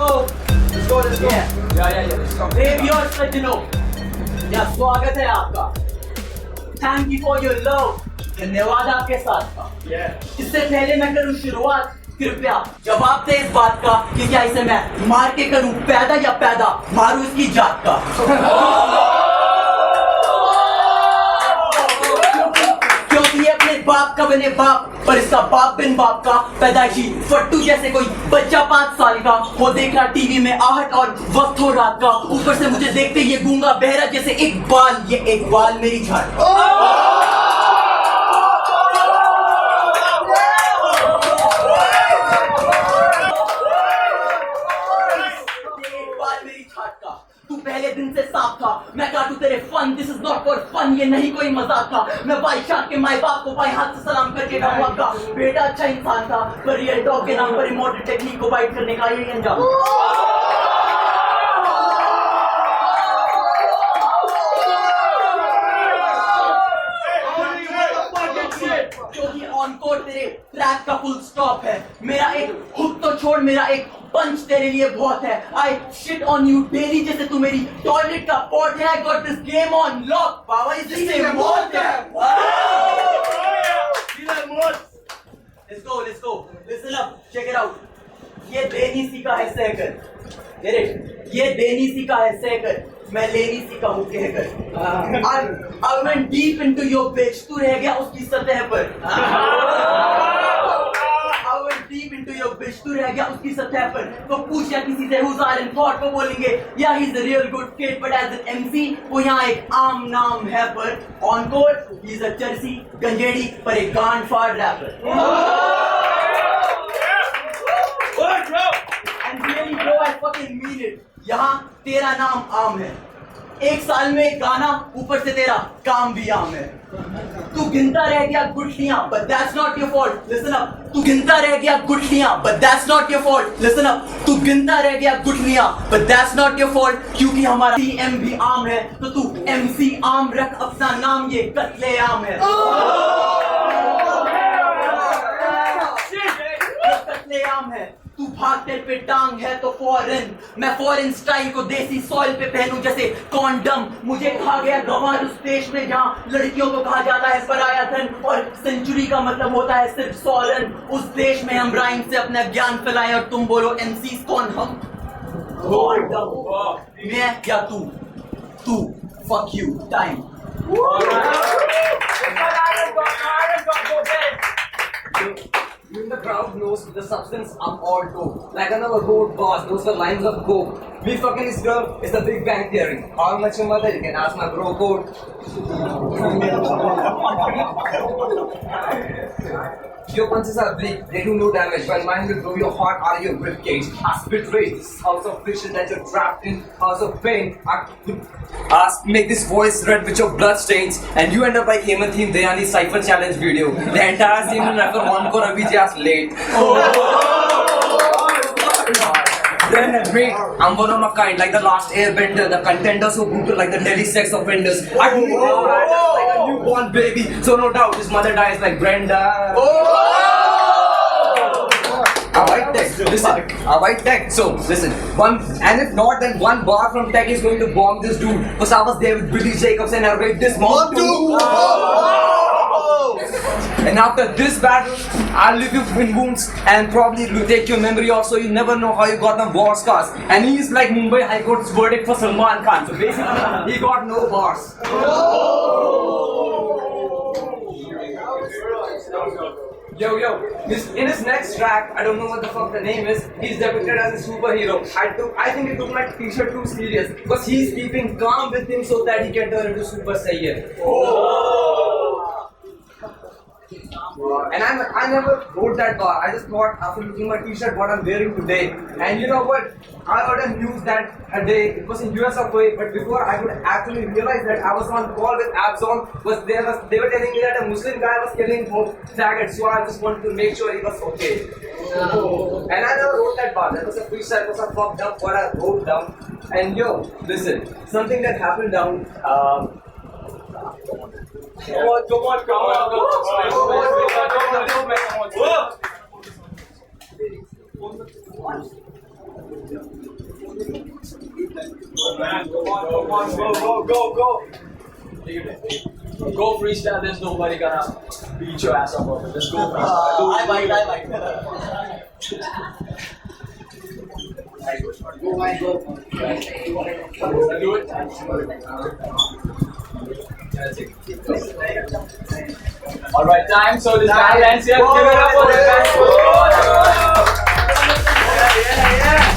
Let's go. Yeah. Let's go. Hey viewers, सज्जनों, या स्वागत है आपका। Thank you for your love. धन्यवाद आपके साथ का। इससे पहले मैं करूँ शुरुआत, कृपया जवाब दे इस बात का कि क्या इसे मैं मार के करूँ पैदा या पैदा मारूँ इसकी जात का। क्योंकि ये अपने बाप का बने बाप, पर इसका बाप बिन बाप का, पैदाइशी फट्टू जैसे कोई बच्चा 5 साल का हो, देख रहा टीवी में आहट और वक्त हो रात का, ऊपर से मुझे देखते ये गूंगा बहरा जैसे एक बाल, ये एक बाल मेरी झाड़। तू पहले दिन से साफ था, मैं काटू तेरे फन, this is not for fun, ये नहीं कोई मजाक था। मैं बादशाह के माए बाप को बाएं हाथ से सलाम करके कहूँगा का बेटा अच्छा इंसान था, पर रियल टॉक के नाम पर रिमोट टेक्निक को बाइट करने का यही अंजाम। क्योंकि ऑन कोर्ट तेरे ट्रैक का फुल स्टॉप है, मेरा एक हुक तो छोड़, मेरा एक पंच तेरे लिए बहुत है। I shit on you daily जैसे तू मेरी टॉयलेट का पॉट है। I got this game on lock, बाबा इससे मौत है। Let's go. Listen up, check it out. ये देनी सीखा है सहकर, get it? ये देनी सीखा है सहकर, मैं लेनी सीखा हूँ कहकर। I went deep into your bitch, तू रह गया उसकी सतह पर। Deep into your bitch, तू रह गया उसकी सतह पर। तो पूछ या किसी से who's are in thought, को बोलेंगे yeah he's a real good kid, but as an MC वो यहाँ एक आम नाम है, पर on court he's a चरसी गंजेड़ी पर एक गांड फाड़ wrapper. And really bro, I fucking mean it, यहाँ तेरा नाम आम है, एक साल में एक गाना, ऊपर से तेरा काम भी आम है। तू गिनता रह गया गुठलियां, but that's not your fault, listen up। तू गिनता रह गया गुठलियां, but that's not your fault, listen up। तू गिनता रह गया गुठलियां, but that's not your fault, क्योंकि हमारा CM भी आम है, तो तू MC आम रख अपना नाम, ये कत्ले आम है। कत्ले आम है, तू भागते पे टांग है तो फॉरेन, मैं फॉरेन स्टाइल को देसी सॉइल पे पहनूं जैसे कॉन्डम। मुझे खा गया गंवार उस देश में जहाँ लड़कियों को कहा जाता है पराया धन, और सेंचुरी का मतलब होता है सिर्फ 100 रन। उस देश में हम राइम से अपना ज्ञान फैलाएं, और तुम बोलो MCs कौन हम? मैं या तू? fuck you, time। Even the crowd knows the substance I'm all dope. Like another road boss, those are lines of coke. Me fucking this girl is the Big Bang Theory. How much your mother? You can ask my bro code. Your punches are big, they do no damage, while mine will blow your heart out of your ribcage. I spit rage, this house of fiction that you're trapped in, house of pain. I make this voice red with your blood stains, and you end up like Hemathine Dayani Cypher Challenge video. The entire scene will never encore Ravi just late. Then wait, I'm one of a kind, like the last airbender, the contenders who brutal like the Delhi sex offenders. I do like a newborn baby, so no doubt his mother dies like Brenda. I write text, listen, I write text, so listen, and if not, then one bar from tech is going to bomb this dude, because I was there with Billy Jacobs and I raped this mom too. And after this battle, I'll leave you in wounds and probably take your memory off, so you never know how you got the war scars. And he's like Mumbai High Court's verdict for Salman Khan, so basically, he got no bars. Yo, in his next track, I don't know what the fuck the name is, he's depicted as a superhero. I think he took my t-shirt too serious, because he's keeping calm with him so that he can turn into Super Saiyan. And I never wrote that bar. I just thought after looking at my t-shirt what I'm wearing today. And you know what? I heard a news that a day, it was in US of A, but before I could actually realize that I was on call with Abzon, they were telling me that a Muslim guy was killing faggots, so I just wanted to make sure he was okay. And I never wrote that bar. That was a freestyle, it was a fucked up what I wrote down. And yo, listen, something that happened down, Come on. Go. Go freestyle, there's nobody gonna beat your ass up over it. Just go freestyle. I might. Do it. Alright, time. So this battle ends here. Give it up for the fans. Yeah.